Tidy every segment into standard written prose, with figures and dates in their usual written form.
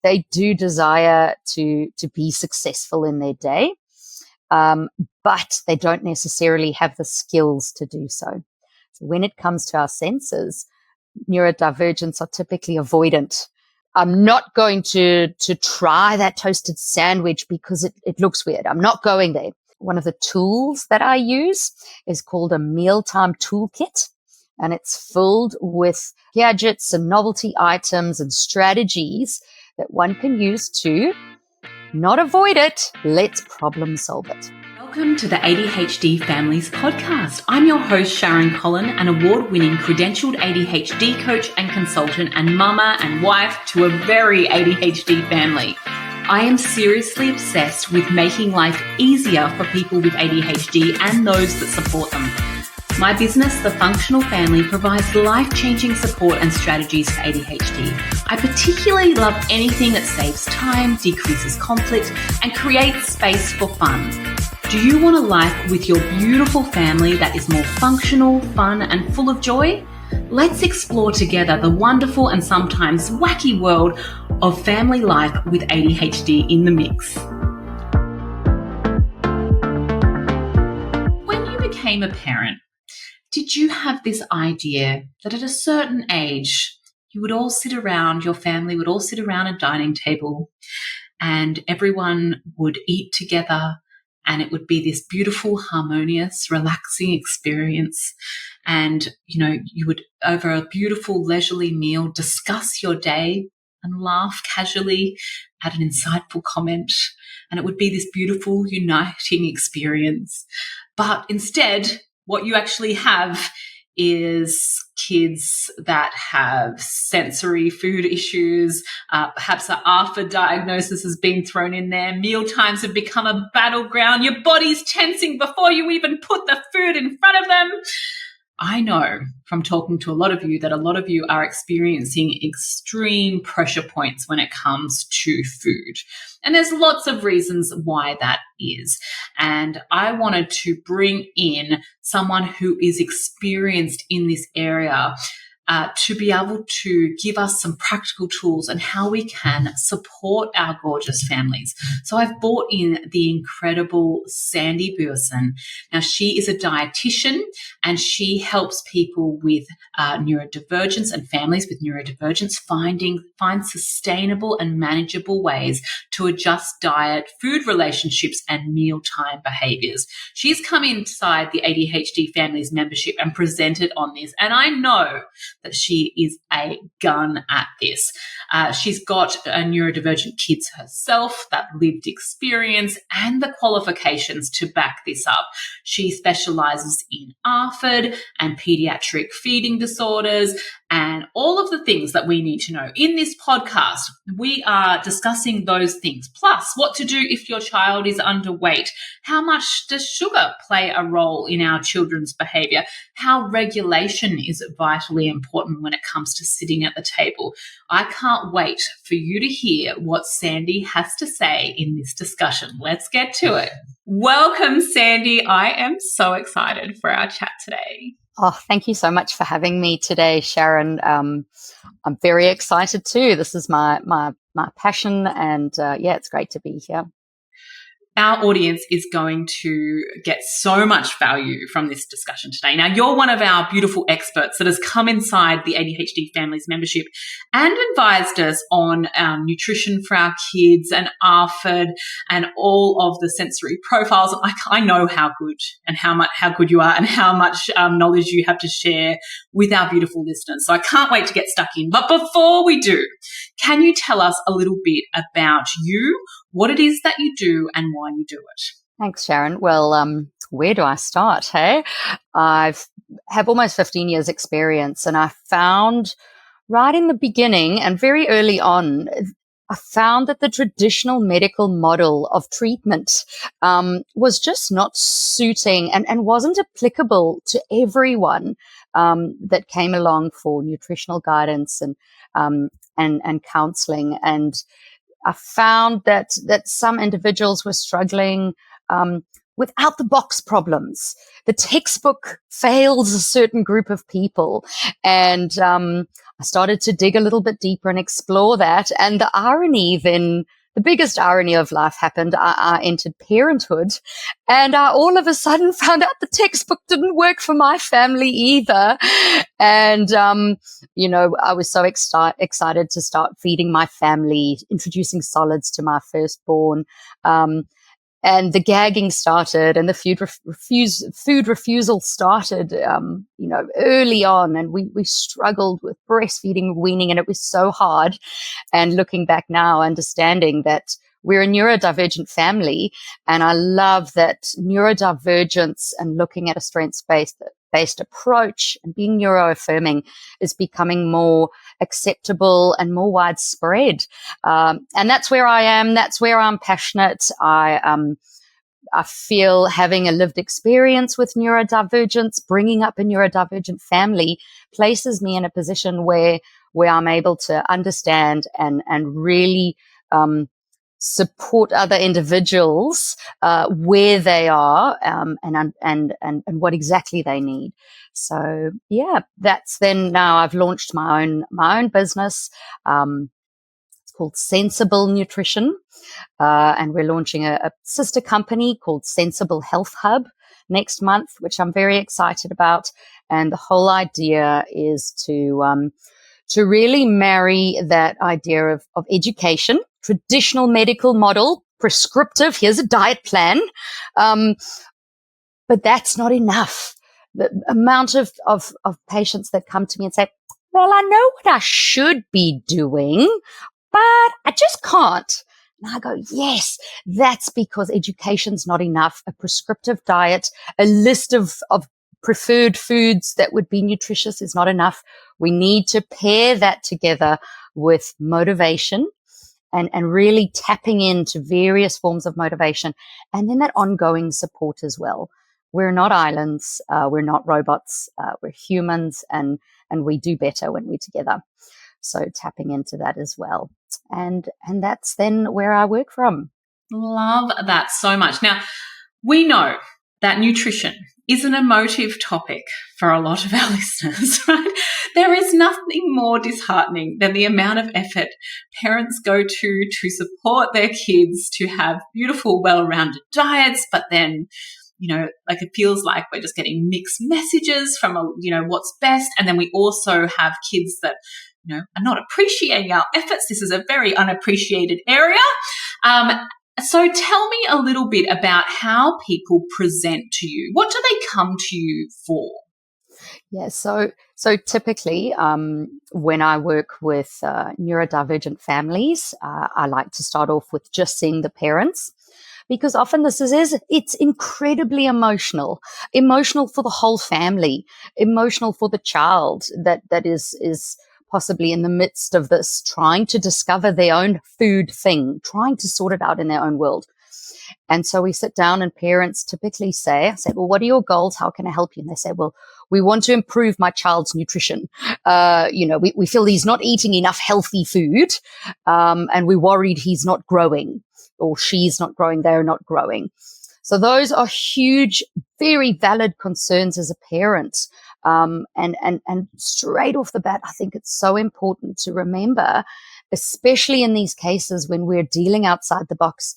they do desire to be successful in their day, but they don't necessarily have the skills to do so. So when it comes to our senses, neurodivergents are typically avoidant. I'm not going to try that toasted sandwich because it looks weird. I'm not going there. One of the tools that I use is called a Mealtime toolkit, and it's filled with gadgets and novelty items and strategies that one can use to not avoid it, let's problem solve it. Welcome to the ADHD Families Podcast. I'm your host, Sharon Collon, an award-winning credentialed ADHD coach and consultant and mama and wife to a very ADHD family. I am seriously obsessed with making life easier for people with ADHD and those that support them. My business, The Functional Family, provides life-changing support and strategies for ADHD. I particularly love anything that saves time, decreases conflict, and creates space for fun. Do you want a life with your beautiful family that is more functional, fun, and full of joy? Let's explore together the wonderful and sometimes wacky world of family life with ADHD in the mix. When you became a parent, did you have this idea that at a certain age, you would all sit around, your family would all sit around a dining table and everyone would eat together and it would be this beautiful, harmonious, relaxing experience? And, you would, over a beautiful, leisurely meal, discuss your day and laugh casually at an insightful comment. And it would be this beautiful, uniting experience. But instead, what you actually have is kids that have sensory food issues, perhaps an ARFID diagnosis has been thrown in there. Meal times have become a battleground. Your body's tensing before you even put the food in front of them. I know from talking to a lot of you that a lot of you are experiencing extreme pressure points when it comes to food. And there's lots of reasons why that is. And I wanted to bring in someone who is experienced in this area to be able to give us some practical tools on how we can support our gorgeous families. So I've brought in the incredible Sandy Booysen. Now, she is a dietitian and she helps people with neurodivergence and families with neurodivergence find sustainable and manageable ways to adjust diet, food relationships, and mealtime behaviours. She's come inside the ADHD Families membership and presented on this, and I know that she is a gun at this. She's got neurodivergent kids herself, that lived experience, and the qualifications to back this up. She specialises in ARFID and pediatric feeding disorders and all of the things that we need to know. In this podcast, we are discussing those things, plus what to do if your child is underweight. How much does sugar play a role in our children's behaviour? How regulation is vitally important when it comes to sitting at the table. I can't wait for you to hear what Sandy has to say in this discussion. Let's get to it. Welcome, Sandy. I am so excited for our chat today. Oh, thank you so much for having me today, Sharon. I'm very excited too. This is my passion, and it's great to be here. Our audience is going to get so much value from this discussion today. Now, you're one of our beautiful experts that has come inside the ADHD Families membership and advised us on nutrition for our kids and ARFID and all of the sensory profiles. I know how good and how good you are and how much knowledge you have to share with our beautiful listeners. So I can't wait to get stuck in. But before we do, can you tell us a little bit about you, what it is that you do and why you do it? Thanks, Sharon. Well, where do I start, hey? I have almost 15 years experience, and I found right in the beginning and very early on, I found that the traditional medical model of treatment was just not suiting and wasn't applicable to everyone that came along for nutritional guidance and counseling. And I found that some individuals were struggling without the box problems. The textbook fails a certain group of people. And I started to dig a little bit deeper and explore that. And the biggest irony of life happened. I entered parenthood, and I all of a sudden found out the textbook didn't work for my family either. And, I was so excited to start feeding my family, introducing solids to my firstborn. And the gagging started, and the food refusal started, early on. And we struggled with breastfeeding, weaning, and it was so hard. And looking back now, understanding that we're a neurodivergent family, and I love that neurodivergence and looking at a strengths-based approach and being neuroaffirming is becoming more acceptable and more widespread. And that's where I am. That's where I'm passionate. I feel having a lived experience with neurodivergence, bringing up a neurodivergent family, places me in a position where I'm able to understand and really support other individuals where they are and what exactly they need. So yeah, that's then now I've launched my own business. It's called Sensible Nutrition, and we're launching a sister company called Sensible Health Hub next month, which I'm very excited about. And the whole idea is to really marry that idea of education, traditional medical model, prescriptive, here's a diet plan. But that's not enough. The amount of patients that come to me and say, well, I know what I should be doing, but I just can't. And I go, yes, that's because education's not enough. A prescriptive diet, a list of preferred foods that would be nutritious is not enough. We need to pair that together with motivation and really tapping into various forms of motivation, and then that ongoing support as well. We're not islands. We're not robots. We're humans, and we do better when we're together. So tapping into that as well. And that's then where I work from. Love that so much. Now, we know that nutrition is an emotive topic for a lot of our listeners, right? There is nothing more disheartening than the amount of effort parents go to support their kids to have beautiful, well-rounded diets, but then, it feels like we're just getting mixed messages from, what's best. And then we also have kids that, are not appreciating our efforts. This is a very unappreciated area. So tell me a little bit about how people present to you. What do they come to you for? Yeah, so typically when I work with neurodivergent families, I like to start off with just seeing the parents, because often it's incredibly emotional for the whole family, emotional for the child that is possibly in the midst of this, trying to discover their own food thing, trying to sort it out in their own world. And so we sit down, and parents typically I say, well, what are your goals? How can I help you? And they say, well, we want to improve my child's nutrition. We feel he's not eating enough healthy food, and we're worried he's not growing, or she's not growing, they're not growing. So those are huge, very valid concerns as a parent. And straight off the bat, I think it's so important to remember, especially in these cases when we're dealing outside the box,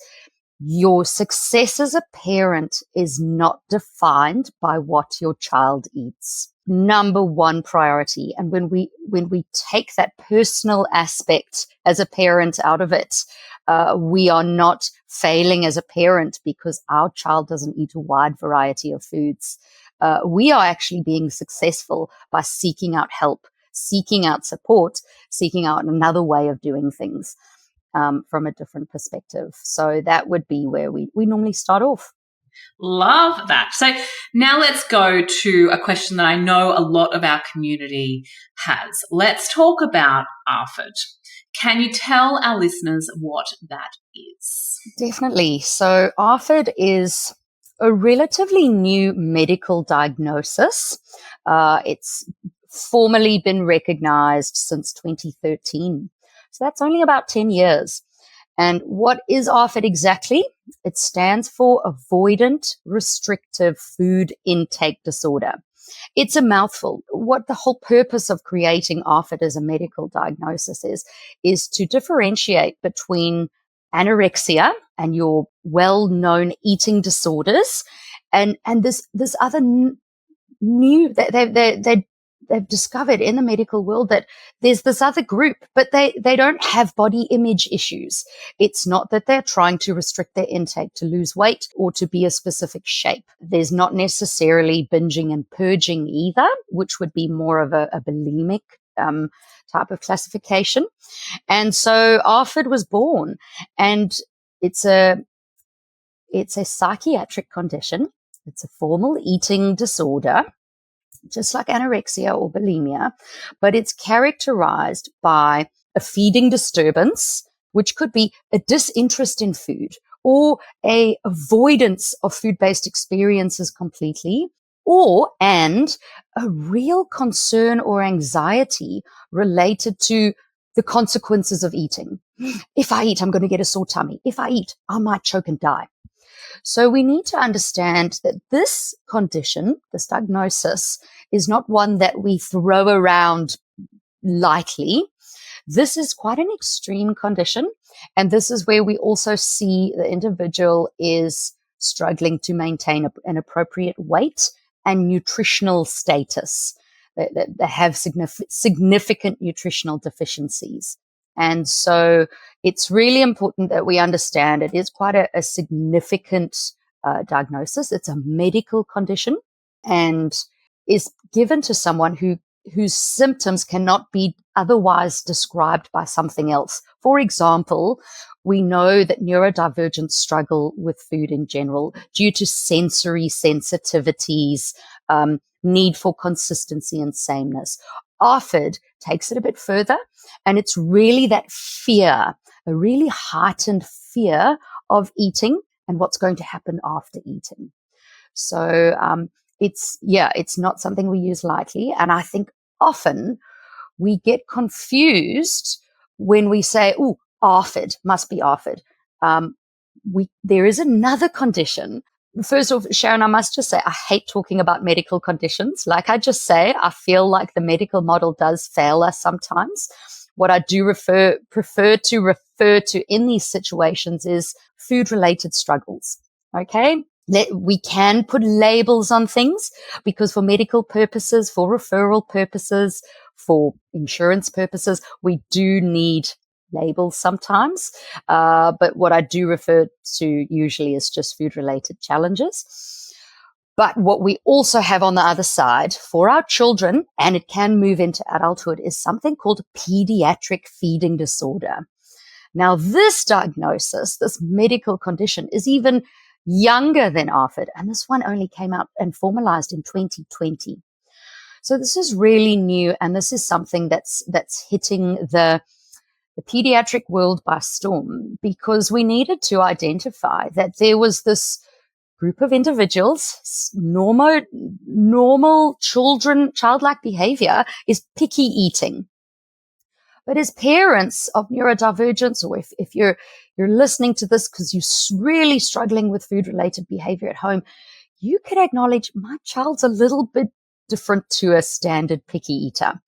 your success as a parent is not defined by what your child eats. Number one priority. And when we take that personal aspect as a parent out of it, we are not failing as a parent because our child doesn't eat a wide variety of foods. We are actually being successful by seeking out help, seeking out support, seeking out another way of doing things from a different perspective. So that would be where we normally start off. Love that. So now let's go to a question that I know a lot of our community has. Let's talk about ARFID. Can you tell our listeners what that is? Definitely. So ARFID is a relatively new medical diagnosis. It's formally been recognized since 2013. So that's only about 10 years. And what is ARFID exactly? It stands for Avoidant Restrictive Food Intake Disorder. It's a mouthful. What the whole purpose of creating ARFID as a medical diagnosis is to differentiate between anorexia and your well-known eating disorders and this other new they've discovered in the medical world that there's this other group, but they don't have body image issues. It's not that they're trying to restrict their intake to lose weight or to be a specific shape. There's not necessarily binging and purging either, which would be more of a bulimic type of classification. And so ARFID was born, and it's a psychiatric condition. It's a formal eating disorder, just like anorexia or bulimia, but it's characterized by a feeding disturbance, which could be a disinterest in food or a avoidance of food-based experiences completely, and a real concern or anxiety related to the consequences of eating. If I eat, I'm going to get a sore tummy. If I eat, I might choke and die. So we need to understand that this condition, this diagnosis, is not one that we throw around lightly. This is quite an extreme condition. And this is where we also see the individual is struggling to maintain an appropriate weight and nutritional status. They have significant nutritional deficiencies. And so it's really important that we understand it is quite a significant diagnosis. It's a medical condition and is given to someone whose symptoms cannot be otherwise described by something else. For example, we know that neurodivergents struggle with food in general due to sensory sensitivities, need for consistency and sameness. ARFID takes it a bit further, and it's really that fear, a really heightened fear of eating and what's going to happen after eating. So it's not something we use lightly, and I think often we get confused when we say, "Oh, ARFID must be ARFID." There is another condition. First of all, Sharon, I must just say, I hate talking about medical conditions. Like I just say, I feel like the medical model does fail us sometimes. What I do prefer to refer to in these situations is food-related struggles. Okay? We can put labels on things because for medical purposes, for referral purposes, for insurance purposes, we do need labels sometimes. But what I do refer to usually is just food-related challenges. But what we also have on the other side for our children, and it can move into adulthood, is something called pediatric feeding disorder. Now, this diagnosis, this medical condition, is even younger than ARFID, and this one only came out and formalized in 2020. So this is really new, and this is something that's hitting the pediatric world by storm, because we needed to identify that there was this group of individuals, normal childlike behavior is picky eating. But as parents of neurodivergence, or if you're listening to this because you're really struggling with food-related behavior at home, you could acknowledge my child's a little bit different to a standard picky eater.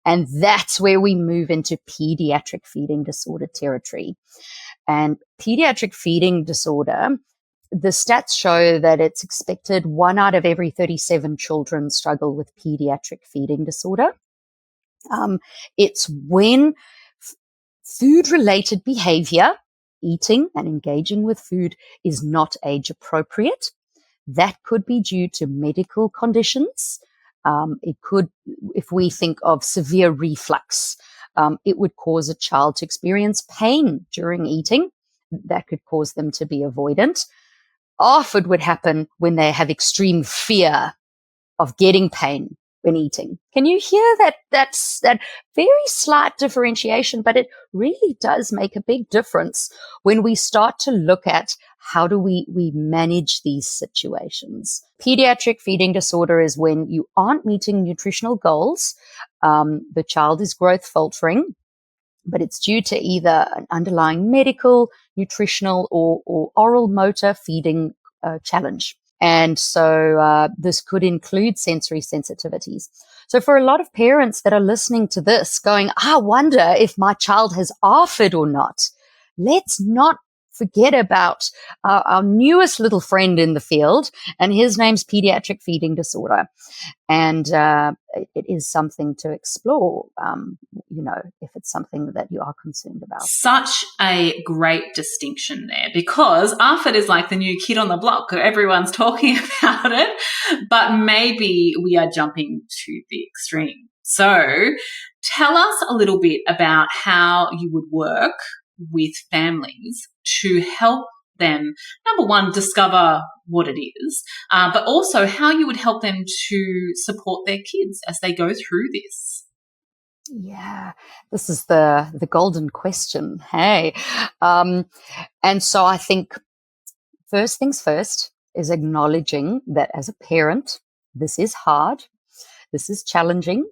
And that's where we move into pediatric feeding disorder territory. And pediatric feeding disorder, the stats show that it's expected 1 out of every 37 children struggle with pediatric feeding disorder. It's when food-related behavior, eating and engaging with food, is not age appropriate. That could be due to medical conditions. It could, if we think of severe reflux, it would cause a child to experience pain during eating. That could cause them to be avoidant. ARFID would happen when they have extreme fear of getting pain when eating. Can you hear that? That's that very slight differentiation, but it really does make a big difference when we start to look at how do we manage these situations. Pediatric feeding disorder is when you aren't meeting nutritional goals. The child is growth faltering. but it's due to either an underlying medical, nutritional, or oral motor feeding challenge. And so this could include sensory sensitivities. So for a lot of parents that are listening to this going, I wonder if my child has ARFID or not, let's not forget about our newest little friend in the field, and his name's pediatric feeding disorder. And it is something to explore, if it's something that you are concerned about. Such a great distinction there, because ARFID is like the new kid on the block. Everyone's talking about it, but maybe we are jumping to the extreme. So tell us a little bit about how you would work with families to help them, number one, discover what it is, but also how you would help them to support their kids as they go through this. Yeah, this is the golden question. Hey, and so I think first things first is acknowledging that as a parent, this is hard, this is challenging.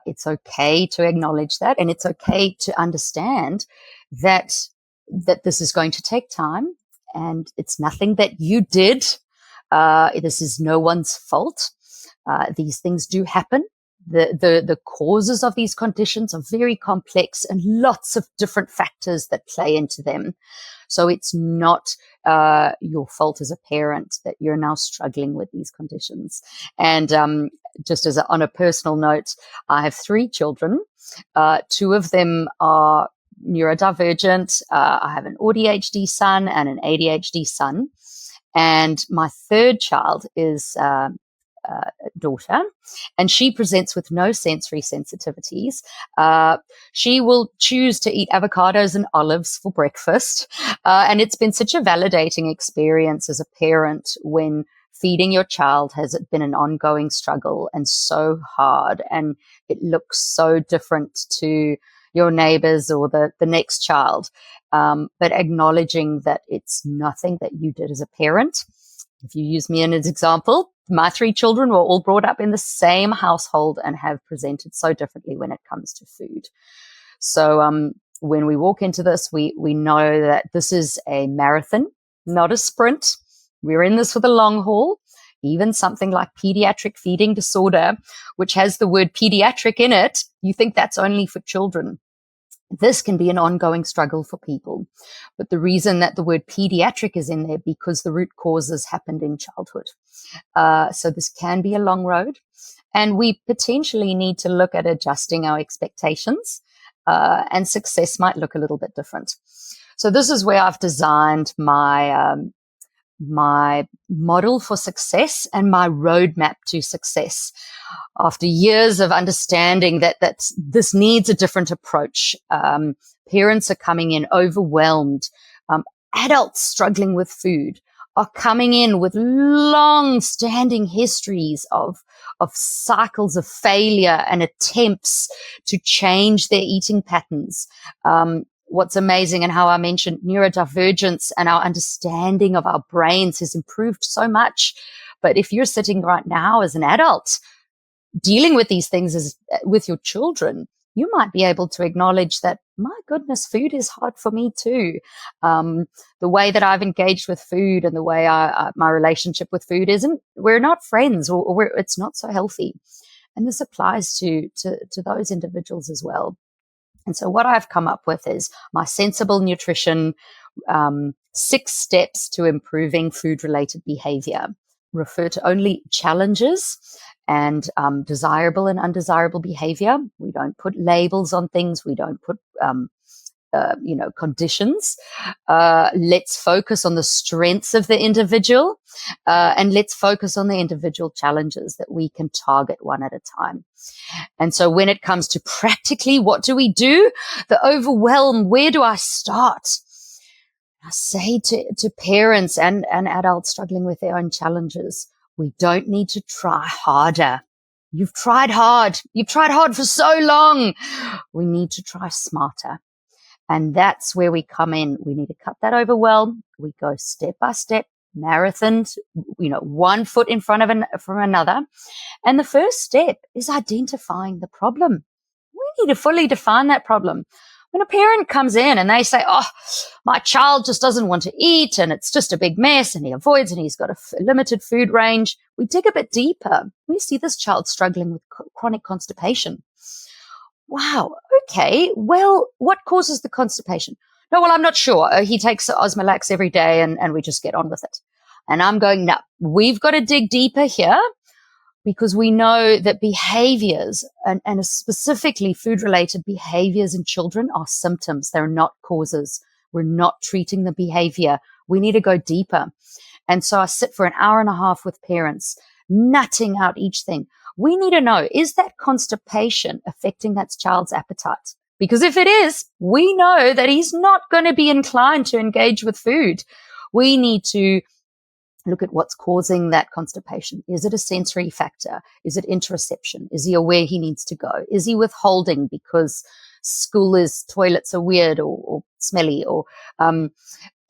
It's okay to acknowledge that, and it's okay to understand that this is going to take time, and it's nothing that you did. This is no one's fault. These things do happen. The causes of these conditions are very complex and lots of different factors that play into them. So it's not your fault as a parent that you're now struggling with these conditions. And just on a personal note, I have 3 children. 2 of them are neurodivergent. I have an ADHD son and an ADHD son. And my 3rd child is daughter, and she presents with no sensory sensitivities. She will choose to eat avocados and olives for breakfast. And it's been such a validating experience as a parent when feeding your child has been an ongoing struggle and so hard, and it looks so different to your neighbors or the next child. But acknowledging that it's nothing that you did as a parent. If you use me as an example, my 3 children were all brought up in the same household and have presented so differently when it comes to food. So when we walk into this, we know that this is a marathon, not a sprint. We're in this for the long haul. Even something like pediatric feeding disorder, which has the word pediatric in it, you think that's only for children. This can be an ongoing struggle for people. But the reason that the word pediatric is in there, because the root causes happened in childhood. So this can be a long road. And we potentially need to look at adjusting our expectations, and success might look a little bit different. So this is where I've designed my model for success and my roadmap to success. After years of understanding that this needs a different approach, parents are coming in overwhelmed. Adults struggling with food are coming in with long-standing histories of cycles of failure and attempts to change their eating patterns. What's amazing, and how I mentioned neurodivergence and our understanding of our brains has improved so much. But if you're sitting right now as an adult dealing with these things with your children, you might be able to acknowledge that, my goodness, food is hard for me too. The way that I've engaged with food and the way my relationship with food we're not friends, or it's not so healthy. And this applies to those individuals as well. And so what I've come up with is my sensible nutrition, 6 steps to improving food-related behavior. Refer to only challenges and desirable and undesirable behavior. We don't put labels on things. We don't put, conditions. Let's focus on the strengths of the individual, and let's focus on the individual challenges that we can target one at a time. And so when it comes to practically what do we do, the overwhelm, where do I start? I say to parents and adults struggling with their own challenges, we don't need to try harder. You've tried hard. You've tried hard for so long. We need to try smarter. And that's where we come in. We need to cut that overwhelm. We go step by step, marathons, one foot in front from another. And the first step is identifying the problem. We need to fully define that problem. When a parent comes in and they say, oh, my child just doesn't want to eat and it's just a big mess and he avoids and he's got a limited food range, we dig a bit deeper. We see this child struggling with chronic constipation. Wow, okay, well, what causes the constipation? No, well, I'm not sure. He takes Osmolax every day and we just get on with it. And I'm going, no, we've got to dig deeper here, because we know that behaviors and specifically food-related behaviors in children are symptoms. They're not causes. We're not treating the behavior. We need to go deeper. And so I sit for an hour and a half with parents, nutting out each thing. We need to know, is that constipation affecting that child's appetite? Because if it is, we know that he's not going to be inclined to engage with food. We need to look at what's causing that constipation. Is it a sensory factor? Is it interoception? Is he aware he needs to go? Is he withholding because toilets are weird or smelly? Or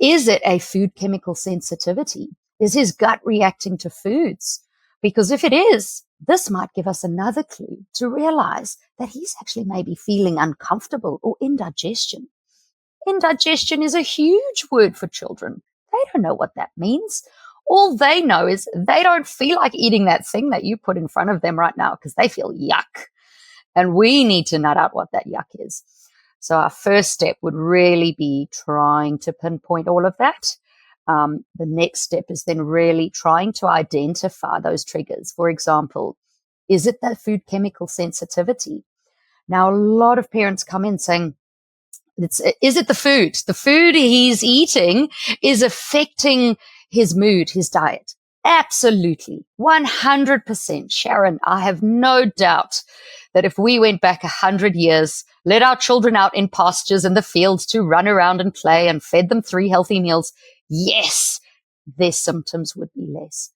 is it a food chemical sensitivity? Is his gut reacting to foods? Because if it is, this might give us another clue to realize that he's actually maybe feeling uncomfortable or indigestion. Indigestion is a huge word for children. They don't know what that means. All they know is they don't feel like eating that thing that you put in front of them right now because they feel yuck. And we need to nut out what that yuck is. So our first step would really be trying to pinpoint all of that. The next step is then really trying to identify those triggers. For example, is it the food chemical sensitivity? Now, a lot of parents come in saying, is it the food? The food he's eating is affecting his mood, his diet. Absolutely. 100%. Sharon, I have no doubt that if we went back 100 years, let our children out in pastures in the fields to run around and play and fed them 3 healthy meals, yes, their symptoms would be less.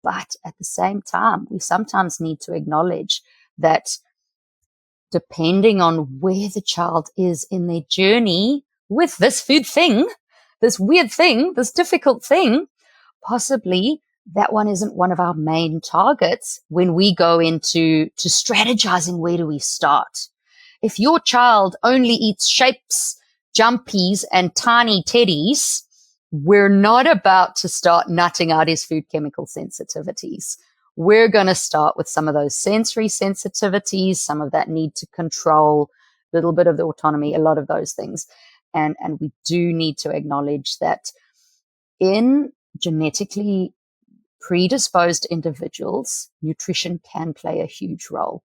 But at the same time, we sometimes need to acknowledge that depending on where the child is in their journey with this food thing, this weird thing, this difficult thing, possibly that one isn't one of our main targets when we go into strategizing where do we start. If your child only eats shapes, jumpies, and tiny teddies, we're not about to start nutting out his food chemical sensitivities. We're going to start with some of those sensory sensitivities, some of that need to control, a little bit of the autonomy, a lot of those things. And we do need to acknowledge that in genetically predisposed individuals, nutrition can play a huge role.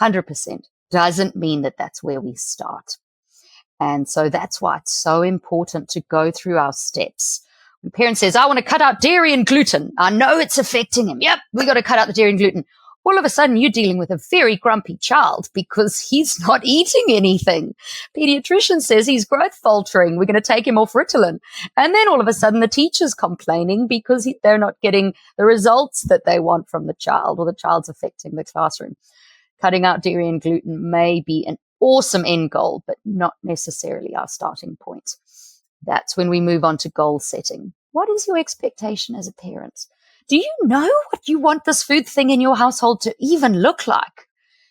100% doesn't mean that that's where we start. And so that's why it's so important to go through our steps. When a parent says, I want to cut out dairy and gluten, I know it's affecting him. Yep, we got to cut out the dairy and gluten. All of a sudden, you're dealing with a very grumpy child because he's not eating anything. Pediatrician says he's growth faltering. We're going to take him off Ritalin. And then all of a sudden, the teacher's complaining because they're not getting the results that they want from the child, or the child's affecting the classroom. Cutting out dairy and gluten may be an awesome end goal, but not necessarily our starting point. That's when we move on to goal setting. What is your expectation as a parent? Do you know what you want this food thing in your household to even look like?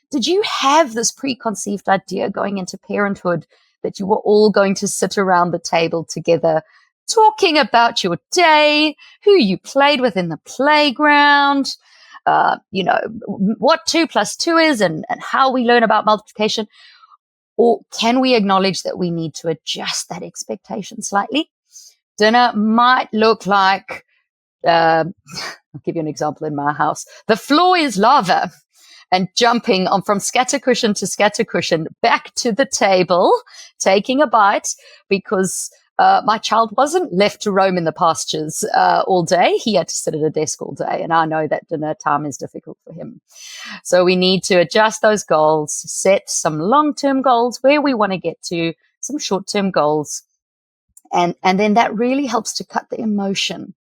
Did you have this preconceived idea going into parenthood that you were all going to sit around the table together talking about your day, who you played with in the playground, what 2 + 2 is and how we learn about multiplication? Or can we acknowledge that we need to adjust that expectation slightly? Dinner might look like, I'll give you an example in my house. The floor is lava and jumping on from scatter cushion to scatter cushion back to the table, taking a bite because my child wasn't left to roam in the pastures all day. He had to sit at a desk all day. And I know that dinner time is difficult for him. So we need to adjust those goals, set some long-term goals where we want to get to, some short-term goals. And then that really helps to cut the emotion,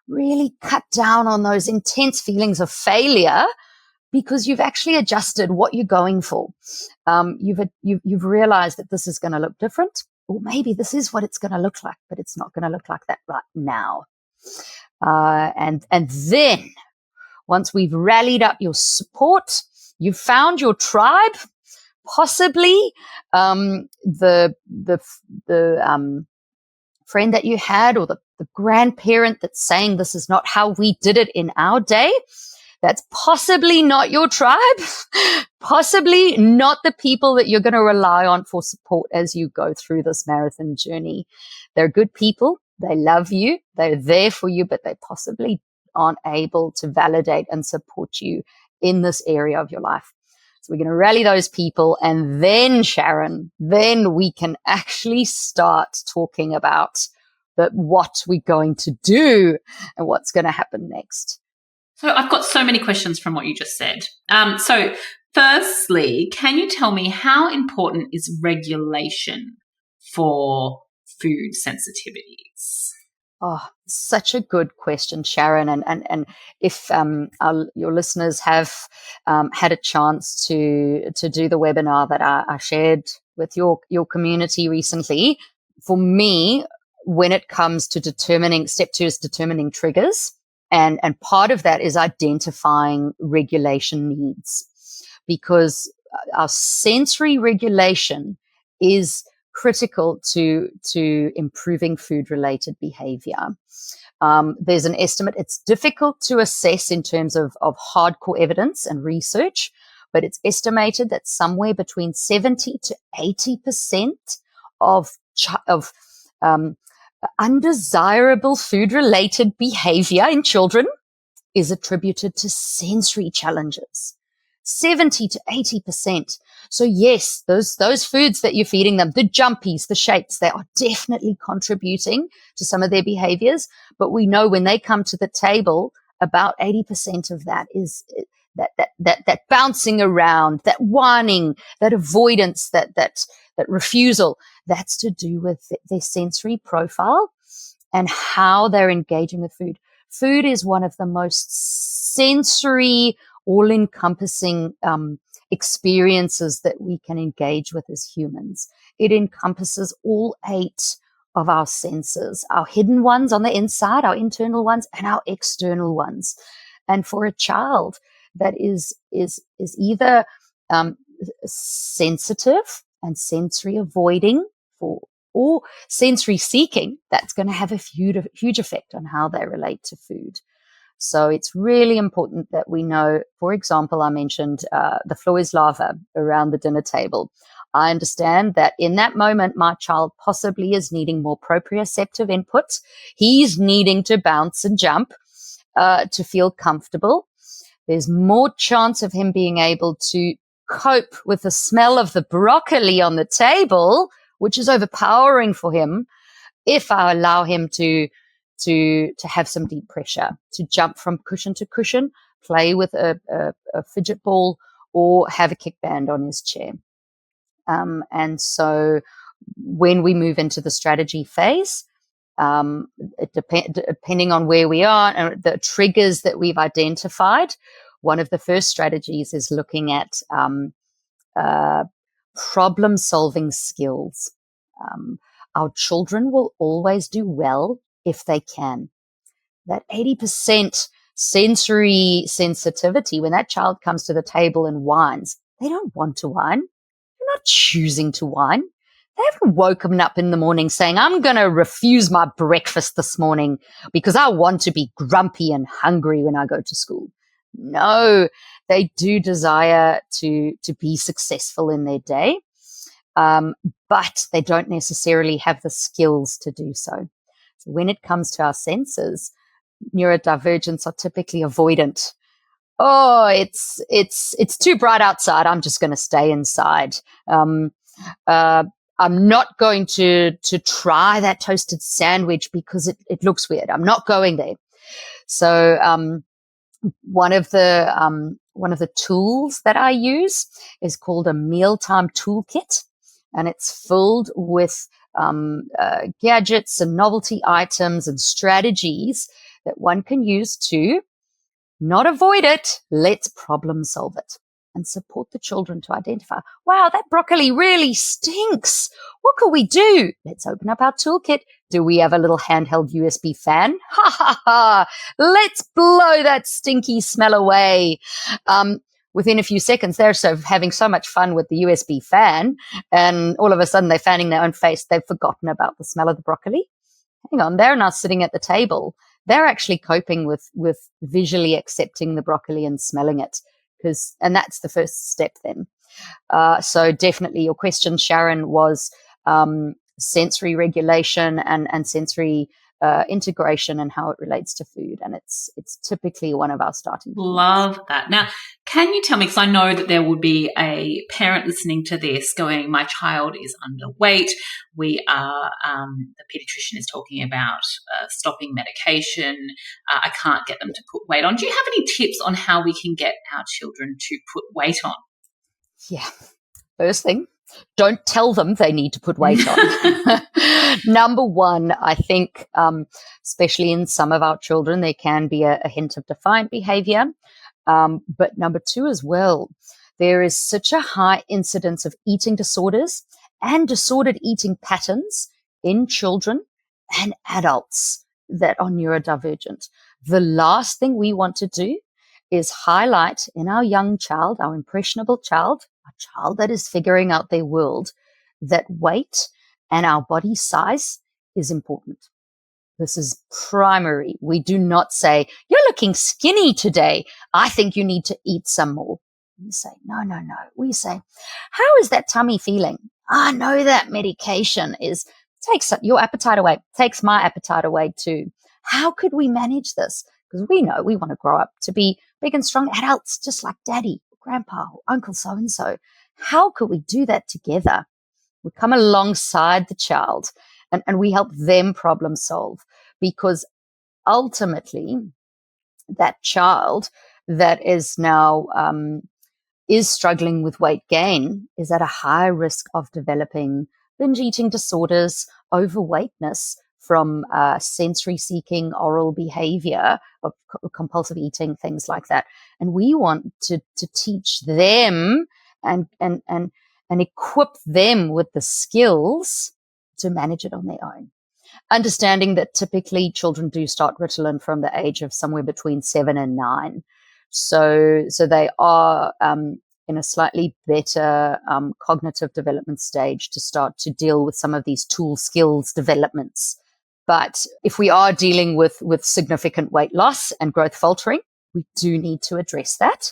really cut down on those intense feelings of failure, because you've actually adjusted what you're going for. You've realized that this is going to look different. Or maybe this is what it's going to look like, but it's not going to look like that right now. And then once we've rallied up your support, you've found your tribe, possibly the friend that you had, or the grandparent that's saying this is not how we did it in our day. That's possibly not your tribe, possibly not the people that you're going to rely on for support as you go through this marathon journey. They're good people. They love you. They're there for you, but they possibly aren't able to validate and support you in this area of your life. So we're going to rally those people. And then, Sharon, then we can actually start talking about what we're going to do and what's going to happen next. So I've got so many questions from what you just said. So firstly, can you tell me how important is regulation for food sensitivities? Oh, such a good question, Sharon. And if your listeners have had a chance to do the webinar that I shared with your community recently, for me, when it comes to step 2 is determining triggers. And part of that is identifying regulation needs, because our sensory regulation is critical to improving food-related behavior. There's an estimate. It's difficult to assess in terms of hardcore evidence and research, but it's estimated that somewhere between 70 to 80% of undesirable food-related behavior in children is attributed to sensory challenges. 70 to 80%. So yes, those foods that you're feeding them, the jumpies, the shapes, they are definitely contributing to some of their behaviors. But we know when they come to the table, about 80% of that is that bouncing around, that whining, that avoidance, that refusal. That's to do with their sensory profile and how they're engaging with food. Food is one of the most sensory, all-encompassing experiences that we can engage with as humans. It encompasses all 8 of our senses, our hidden ones on the inside, our internal ones, and our external ones. And for a child that is either sensitive and sensory avoiding or sensory seeking, that's going to have a huge effect on how they relate to food. So it's really important that we know, for example, I mentioned the floor is lava around the dinner table. I understand that in that moment, my child possibly is needing more proprioceptive input. He's needing to bounce and jump to feel comfortable. There's more chance of him being able to cope with the smell of the broccoli on the table, which is overpowering for him, if I allow him to have some deep pressure, to jump from cushion to cushion, play with a fidget ball, or have a kickband on his chair. And so when we move into the strategy phase, depending on where we are and the triggers that we've identified, one of the first strategies is looking at problem-solving skills. Our children will always do well if they can. That 80% sensory sensitivity, when that child comes to the table and whines, they don't want to whine. They're not choosing to whine. They haven't woken up in the morning saying, I'm going to refuse my breakfast this morning because I want to be grumpy and hungry when I go to school. No, they do desire to be successful in their day, but they don't necessarily have the skills to do so. So when it comes to our senses, neurodivergents are typically avoidant. Oh, it's too bright outside. I'm just going to stay inside. I'm not going to try that toasted sandwich because it looks weird. I'm not going there. So one of the tools that I use is called a Mealtime toolkit, and it's filled with gadgets and novelty items and strategies that one can use to not avoid it, let's problem solve it and support the children to identify, wow, that broccoli really stinks. What can we do? Let's open up our toolkit. Do we have a little handheld USB fan? Ha ha ha. Let's blow that stinky smell away. within a few seconds, they're having so much fun with the USB fan, and all of a sudden they're fanning their own face. They've forgotten about the smell of the broccoli. Hang on, they're now sitting at the table. They're actually coping with visually accepting the broccoli and smelling it, and that's the first step then. So definitely your question, Sharon, was sensory regulation and sensory integration and how it relates to food. And it's typically one of our starting points. Love that. Now, can you tell me, because I know that there would be a parent listening to this going, my child is underweight. We are, the pediatrician is talking about stopping medication. I can't get them to put weight on. Do you have any tips on how we can get our children to put weight on? Yeah. First thing, don't tell them they need to put weight on. Number one, I think, especially in some of our children, there can be a hint of defiant behavior. But number two as well, there is such a high incidence of eating disorders and disordered eating patterns in children and adults that are neurodivergent. The last thing we want to do is highlight in our young child, our impressionable child, a child that is figuring out their world, that weight and our body size is important. This is primary. We do not say, you're looking skinny today. I think you need to eat some more. We say, no. We say, how is that tummy feeling? I know that medication takes your appetite away, takes my appetite away too. How could we manage this? Because we know we want to grow up to be big and strong adults, just like daddy, or grandpa, or uncle so-and-so. How could we do that together? We come alongside the child and we help them problem solve, because ultimately that child that is now is struggling with weight gain is at a high risk of developing binge eating disorders, overweightness from sensory seeking, oral behavior, of compulsive eating, things like that. And we want to teach them and equip them with the skills to manage it on their own. Understanding that typically children do start Ritalin from the age of somewhere between 7 and 9. So they are in a slightly better cognitive development stage to start to deal with some of these tool skills developments. But if we are dealing with significant weight loss and growth faltering, we do need to address that,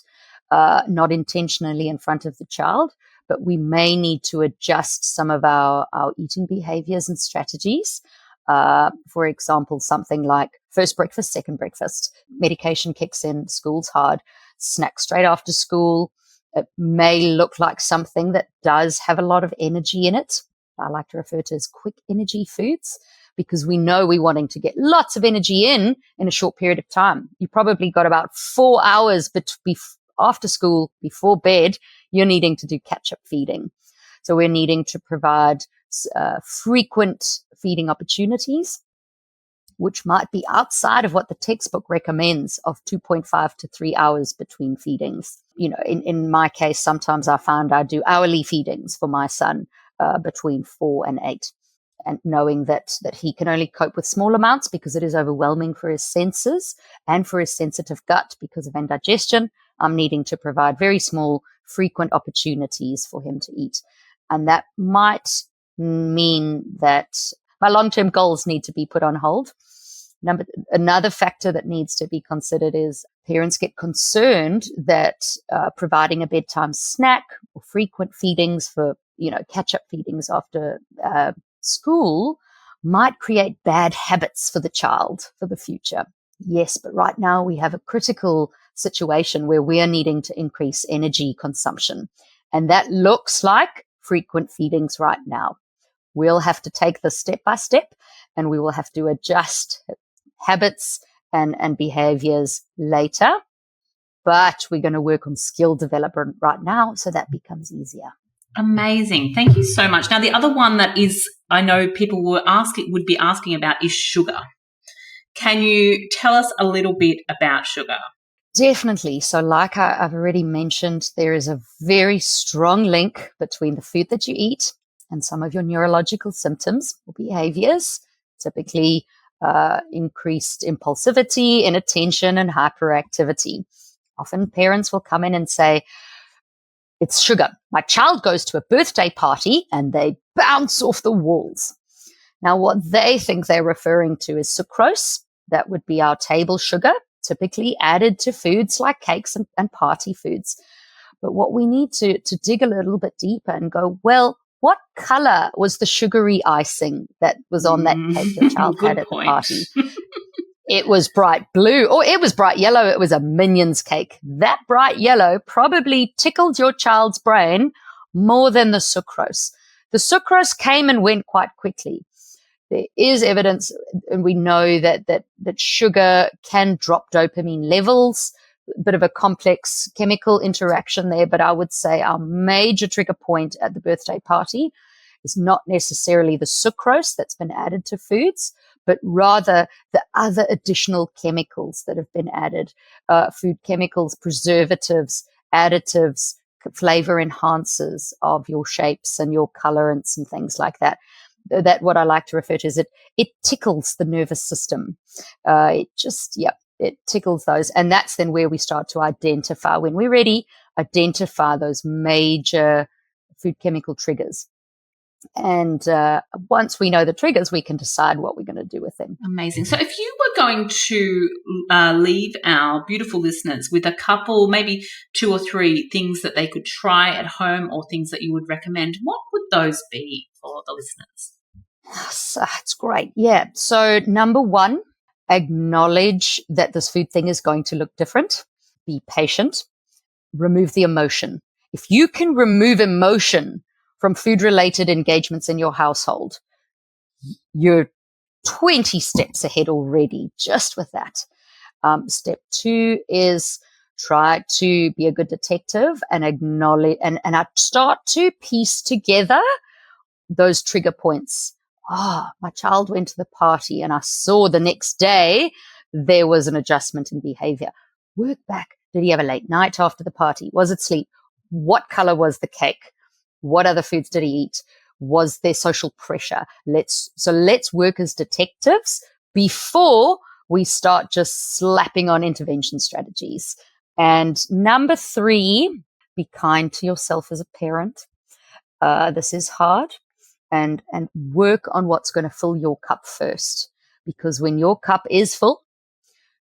not intentionally in front of the child, but we may need to adjust some of our eating behaviors and strategies. For example, something like first breakfast, second breakfast, medication kicks in, school's hard, snack straight after school. It may look like something that does have a lot of energy in it. I like to refer to as quick energy foods, because we know we're wanting to get lots of energy in a short period of time. You probably got about 4 hours after school, before bed, you're needing to do catch-up feeding. So we're needing to provide frequent feeding opportunities, which might be outside of what the textbook recommends of 2.5 to 3 hours between feedings. You know, in my case, sometimes I found I do hourly feedings for my son between 4 and 8. And knowing that he can only cope with small amounts because it is overwhelming for his senses and for his sensitive gut because of indigestion, I'm needing to provide very small, frequent opportunities for him to eat. And that might mean that my long-term goals need to be put on hold. Another factor that needs to be considered is parents get concerned that providing a bedtime snack or frequent feedings for, catch-up feedings after school might create bad habits for the child for the future. Yes, but right now we have a critical situation where we are needing to increase energy consumption. And that looks like frequent feedings right now. We'll have to take this step by step, and we will have to adjust habits and behaviors later. But we're going to work on skill development right now so that becomes easier. Amazing. Thank you so much. Now, the other one that I know people would be asking about is sugar. Can you tell us a little bit about sugar? Definitely. So like I've already mentioned, there is a very strong link between the food that you eat and some of your neurological symptoms or behaviors, typically increased impulsivity, inattention, and hyperactivity. Often parents will come in and say, it's sugar. My child goes to a birthday party and they bounce off the walls. Now, what they think they're referring to is sucrose. That would be our table sugar, typically added to foods like cakes and party foods. But what we need to dig a little bit deeper and go, well, what color was the sugary icing that was on that cake your child had at the party? It was bright blue, or it was bright yellow. It was a Minions cake. That bright yellow probably tickled your child's brain more than the sucrose. The sucrose came and went quite quickly. There is evidence, and we know that sugar can drop dopamine levels. A bit of a complex chemical interaction there, but I would say our major trigger point at the birthday party is not necessarily the sucrose that's been added to foods, but rather the other additional chemicals that have been added, food chemicals, preservatives, additives, flavor enhancers of your shapes and your colorants and things like that. That what I like to refer to is it tickles the nervous system. It tickles those. And that's then where we start to identify, when we're ready, identify those major food chemical triggers. And once we know the triggers, we can decide what we're going to do with them. Amazing. So if you were going to leave our beautiful listeners with a couple, maybe 2 or 3 things that they could try at home or things that you would recommend, what would those be for the listeners? So, it's great. Yeah. So number 1, acknowledge that this food thing is going to look different. Be patient. Remove the emotion. If you can remove emotion from food-related engagements in your household, you're 20 steps ahead already just with that. Step 2 is try to be a good detective and acknowledge and I start to piece together those trigger points. My child went to the party and I saw the next day there was an adjustment in behavior. Work back. Did he have a late night after the party? Was it sleep? What color was the cake? What other foods did he eat? Was there social pressure? Let's work as detectives before we start just slapping on intervention strategies. And number 3, be kind to yourself as a parent. This is hard. And work on what's going to fill your cup first. Because when your cup is full,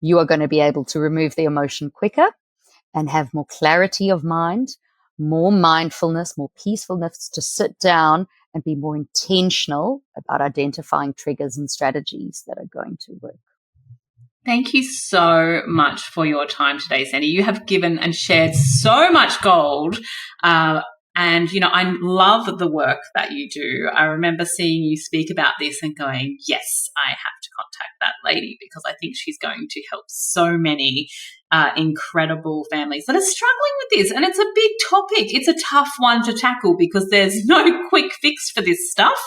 you are going to be able to remove the emotion quicker and have more clarity of mind, more mindfulness, more peacefulness to sit down and be more intentional about identifying triggers and strategies that are going to work. Thank you so much for your time today, Sandy. You have given and shared so much gold. And, I love the work that you do. I remember seeing you speak about this and going, yes, I have to contact that lady because I think she's going to help so many incredible families that are struggling with this. And it's a big topic. It's a tough one to tackle because there's no quick fix for this stuff.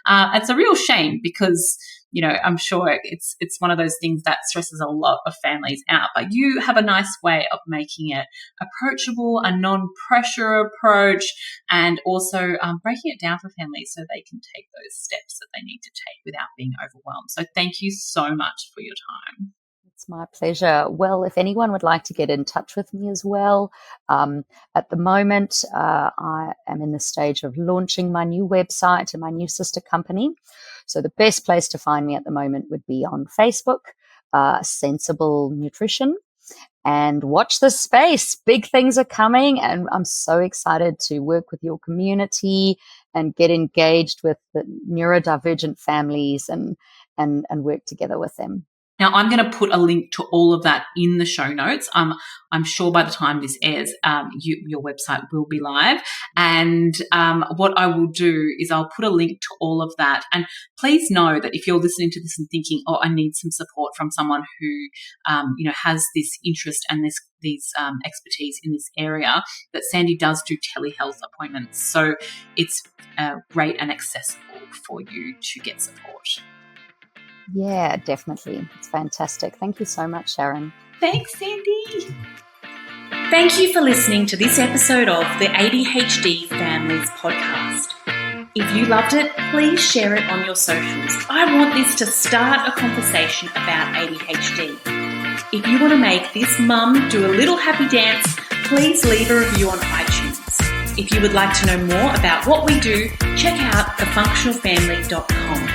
It's a real shame because I'm sure it's one of those things that stresses a lot of families out. But you have a nice way of making it approachable, a non-pressure approach, and also breaking it down for families so they can take those steps that they need to take without being overwhelmed. So thank you so much for your time. It's my pleasure. Well, if anyone would like to get in touch with me as well, at the moment, I am in the stage of launching my new website and my new sister company. So the best place to find me at the moment would be on Facebook, Sensible Nutrition, and watch this space. Big things are coming, and I'm so excited to work with your community and get engaged with the neurodivergent families and work together with them. Now, I'm going to put a link to all of that in the show notes. I'm sure by the time this airs, your website will be live. And what I will do is I'll put a link to all of that. And please know that if you're listening to this and thinking, I need some support from someone who, has this interest and these expertise in this area, that Sandy does do telehealth appointments. So it's great and accessible for you to get support. Yeah, definitely. It's fantastic. Thank you so much, Sharon. Thanks, Sandy. Thank you for listening to this episode of the ADHD Families Podcast. If you loved it, please share it on your socials. I want this to start a conversation about ADHD. If you want to make this mum do a little happy dance, please leave a review on iTunes. If you would like to know more about what we do, check out thefunctionalfamily.com.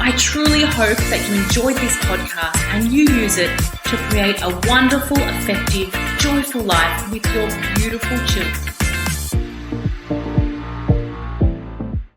I truly hope that you enjoyed this podcast and you use it to create a wonderful, effective, joyful life with your beautiful children.